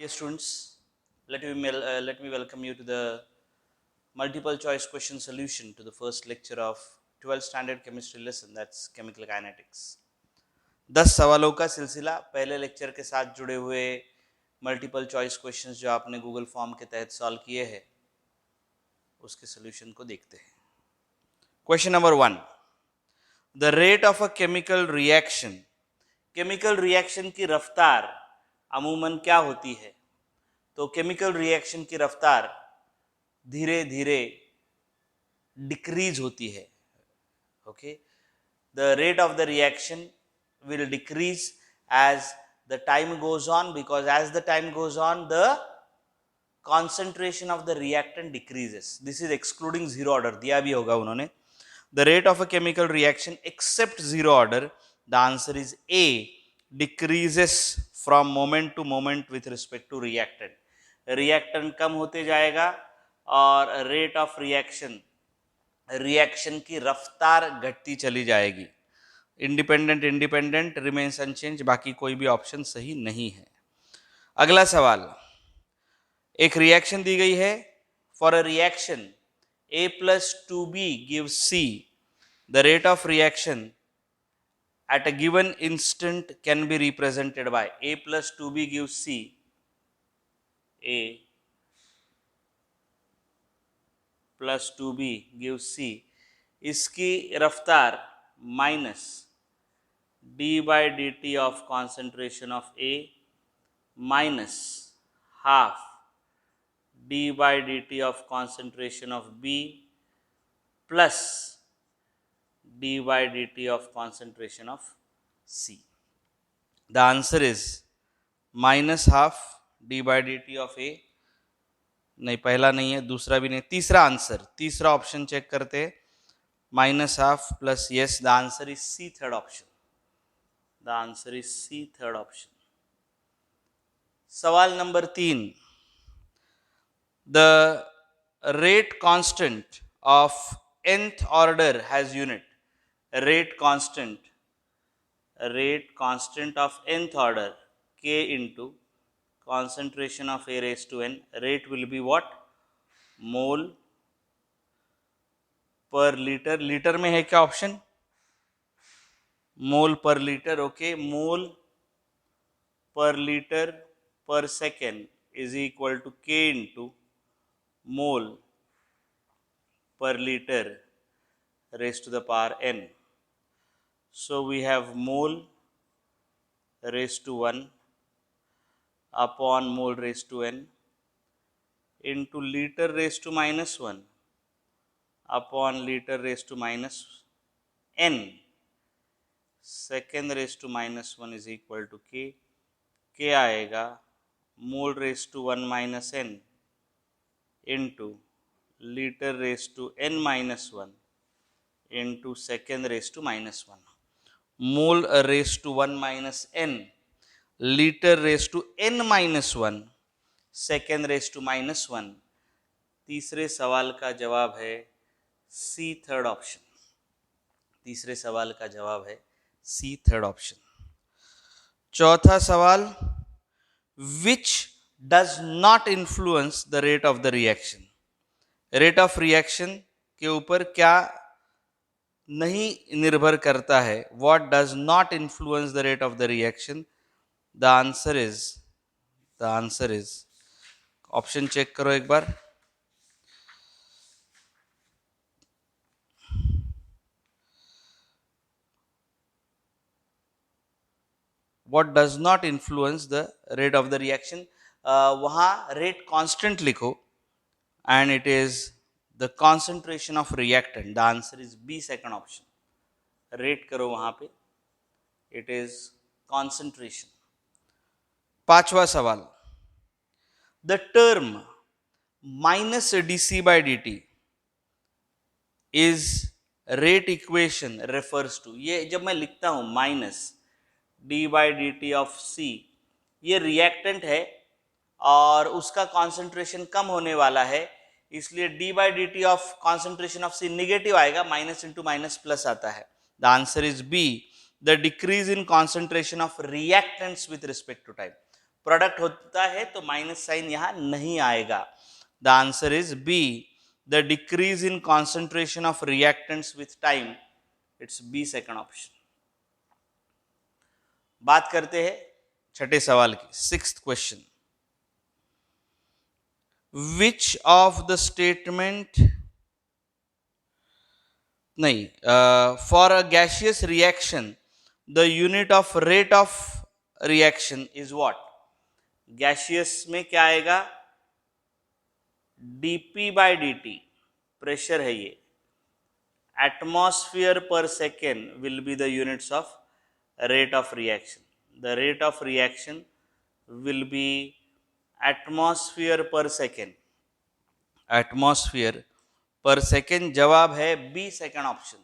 Dear students, let me welcome you to the multiple choice question solution to the first lecture of 12th standard chemistry lesson, that's chemical kinetics. 10 सवालों का सिलसिला, पहले lecture के साथ जुड़े हुए multiple choice questions जो आपने गूगल फॉर्म के तहत सॉल्व किए हैं उसके सॉल्यूशन को देखते हैं. Question number 1, the rate of a chemical reaction. Chemical reaction की रफ्तार अमूमन क्या होती है? तो केमिकल रिएक्शन की रफ्तार धीरे धीरे डिक्रीज होती है. Okay, the rate of the reaction will decrease as the time goes on, because as the time goes on the concentration of the reactant decreases. This is excluding zero order, दिया भी होगा उन्होंने. The rate of a chemical reaction except zero order, the answer is A, decreases from moment to moment with respect to reactant. reactant कम होते जाएगा और rate of reaction की रफ्तार घटती चली जाएगी. इंडिपेंडेंट रिमेन्स अनचेंज, बाकी कोई भी ऑप्शन सही नहीं है. अगला सवाल, एक रिएक्शन दी गई है. For a reaction A plus 2B gives C, the rate of reaction at a given instant can be represented by. A plus 2B gives C, A plus 2B gives C, इसकी रफ्तार minus d by dt of concentration of A minus half d by dt of concentration of B plus d by dt of concentration of C. The answer is minus half d by dt of A. नहीं, पहला नहीं है, दूसरा भी नहीं, तीसरा answer, तीसरा option check करते. minus half plus yes, the answer is C, third option. The answer is C, third option. सवाल number 3, the rate constant of nth order has unit. rate constant of nth order K into concentration of A raised to n. rate will be what? mole per liter. Litre में है क्या option? Mole per litre. Okay, mole per litre per second is equal to K into mole per liter raised to the power n. So we have mole raised to 1 upon mole raised to n into liter raised to minus 1 upon liter raised to minus n. second raised to minus 1 is equal to K. K आएगा mole raised to 1 minus n into liter raised to n minus 1 into second raised to minus 1. mole raised to 1 minus n, liter raised to n minus 1, second raised to minus 1. तीसरे सवाल का जवाब है C, third option. तीसरे सवाल का जवाब है C, थर्ड ऑप्शन. चौथा सवाल, which does not influence the rate of the reaction. Rate of reaction के ऊपर क्या नहीं निर्भर करता है? what does not influence the rate of the reaction? the answer is option check करो एक बार. what does not influence the rate of the reaction? वहाँ rate constant लिखो and it is the concentration of reactant. the answer is B, second option. rate करो वहाँ पे, it is concentration. पांचवा सवाल, the term minus dC by dt is rate equation refers to. ये जब मैं लिखता हूँ minus d by dt of C, ये रिएक्टेंट है और उसका कॉन्सेंट्रेशन कम होने वाला है, इसलिए d by dt of concentration of C negative आएगा, माइनस इंटू माइनस प्लस आता है. The answer is B, the decrease in concentration of reactants with respect to time. Product होता है तो माइनस साइन यहां नहीं आएगा. The answer is B, the decrease in concentration of reactants with time. It's B, second option. बात करते हैं छठे सवाल की. Sixth question. Which of the statement नहीं, for a gaseous reaction the unit of rate of reaction is what. Gaseous में क्या आएगा? dp बाय dt, प्रेशर है ये. एटमॉस्फेयर पर second will be the units of rate of reaction. The rate of reaction will be atmosphere per second. Atmosphere per second. जवाब है B, second option.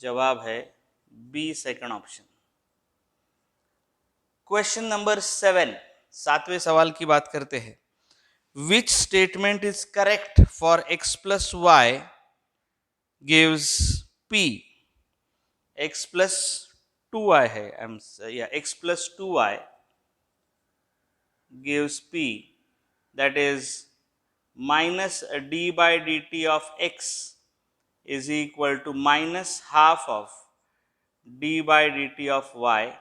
जवाब है B, second option. Question number 7, सातवें सवाल की बात करते हैं. Which statement is correct for x plus y gives p? x plus 2y है, x plus 2y gives p, that is minus d by dt of x is equal to minus half of d by dt of y,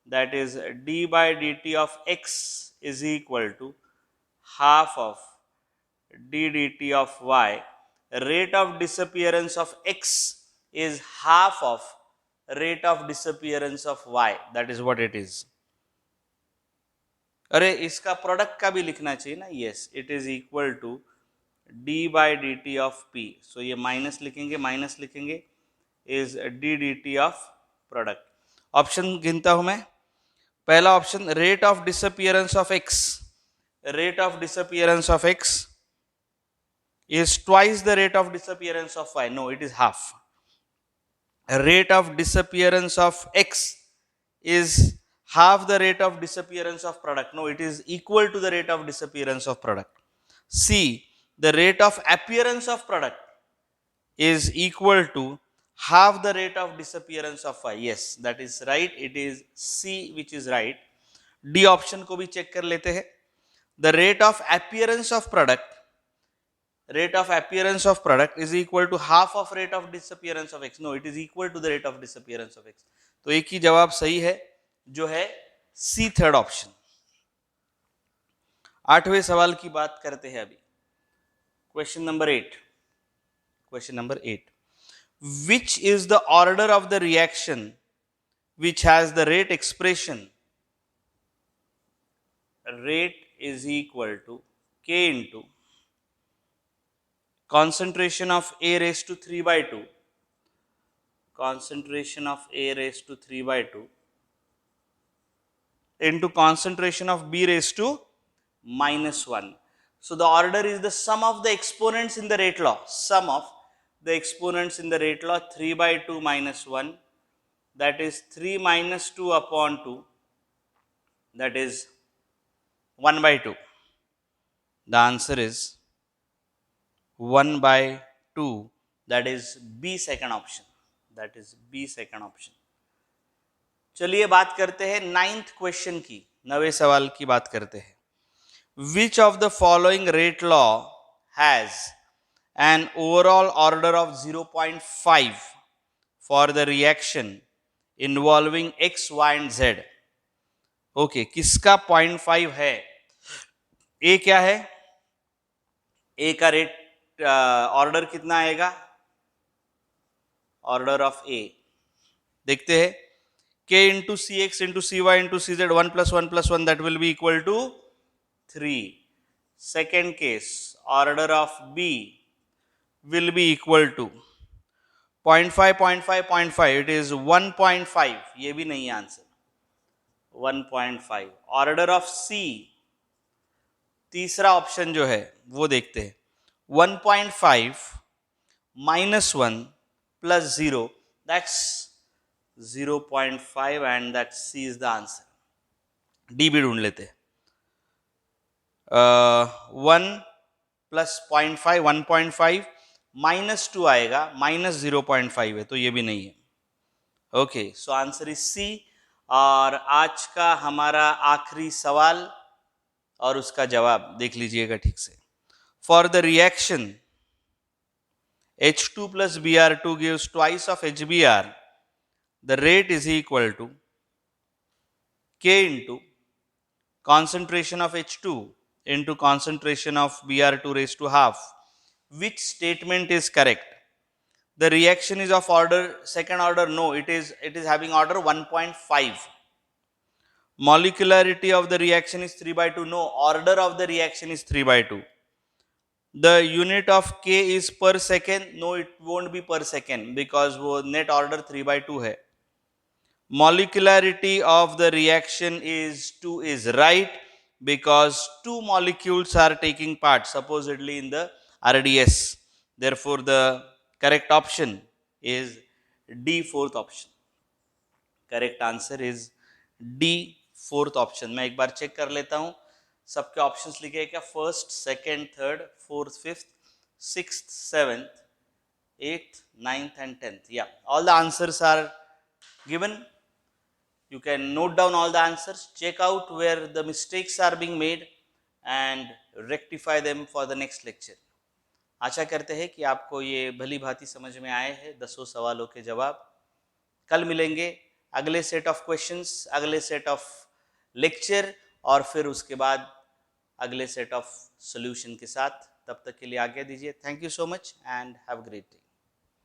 that is d by dt of x is equal to half of d dt of y. Rate of disappearance of x is half of rate of disappearance of y. That is what it is. अरे इसका product का भी लिखना चाहिए ना. Yes, it is equal to d by D T of p. So ये minus लिखेंगे is d dt of product. Option गिनता हूं मैं. पहला ऑप्शन, rate of disappearance of x. Rate of disappearance of x is twice the rate of disappearance of y. No, it is half. Rate of disappearance of x is half the rate of disappearance of product. No, it is equal to the rate of disappearance of product. C, the rate of appearance of product is equal to half the rate of disappearance of y. Yes, that is right. It is C which is right. D option को भी check कर लेते हैं. The rate of appearance of product is equal to half of rate of disappearance of x. No, it is equal to the rate of disappearance of x. तो एक ही जवाब सही है जो है सी, थर्ड ऑप्शन. आठवें सवाल की बात करते हैं अभी. Question number 8. Which is the order of the reaction which has the rate expression? Rate is equal to k into concentration of A raised to 3 by 2, concentration of A raised to 3 by 2 into concentration of B raised to minus 1. So the order is the sum of the exponents in the rate law. Sum of the exponents in the rate law, 3 by 2 minus 1, that is 3 minus 2 upon 2, that is 1 by 2. The answer is 1 by 2, that is B, second option. That is B, second option. चलिए बात करते हैं 9th question की. 9वें सवाल की बात करते हैं. Which of the following rate law has an overall order of 0.5 for the reaction involving x, y and z? Okay, किसका 0.5 है? ए क्या है? ए का रेट ऑर्डर कितना आएगा? ऑर्डर ऑफ ए देखते हैं. k into cx into cy into cz 1 plus 1 plus 1, that will be equal to 3. Second case, order of b will be equal to 0.5 0.5 0.5, it is 1.5. ये भी नहीं आंसर. 1.5. ऑर्डर ऑफ सी, तीसरा option जो है वो देखते हैं. 1.5 minus 1 plus 0, that's 0.5 and that C is the answer. D भी ढूंढ लेते हैं. 1 plus 0.5 1.5 minus 2 आएगा, minus 0.5 है तो ये भी नहीं है. Okay, so answer is C. और आज का हमारा आखिरी सवाल और उसका जवाब देख लीजिएगा ठीक से। For the reaction H2 plus Br2 gives twice of HBr, the rate is equal to K into concentration of H2 into concentration of Br2 raised to half. Which statement is correct? The reaction is of order second order? No, it is having order 1.5. Molecularity of the reaction is 3/2? No, order of the reaction is 3/2. The unit of K is per second? No, it won't be per second because वो net order 3/2 है. Molecularity of the reaction is 2 is right because two molecules are taking part supposedly in the RDS. Therefore, the correct option is D, fourth option. Correct answer is D, fourth option. मैं एक बार check कर लेता हूँ सबके options लिखे हैं क्या? First, second, third, fourth, fifth, sixth, seventh, eighth, ninth and tenth. या all the answers are given. You can note down all the answers, check out where the mistakes are being made and rectify them for the next lecture. आशा करते हैं कि आपको ये भली भांति समझ में आए हैं 10 सवालों के जवाब. कल मिलेंगे अगले सेट ऑफ क्वेश्चंस, अगले सेट ऑफ लेक्चर और फिर उसके बाद अगले सेट ऑफ सॉल्यूशन के साथ. तब तक के लिए आज्ञा दीजिए. Thank you so much and have a great day.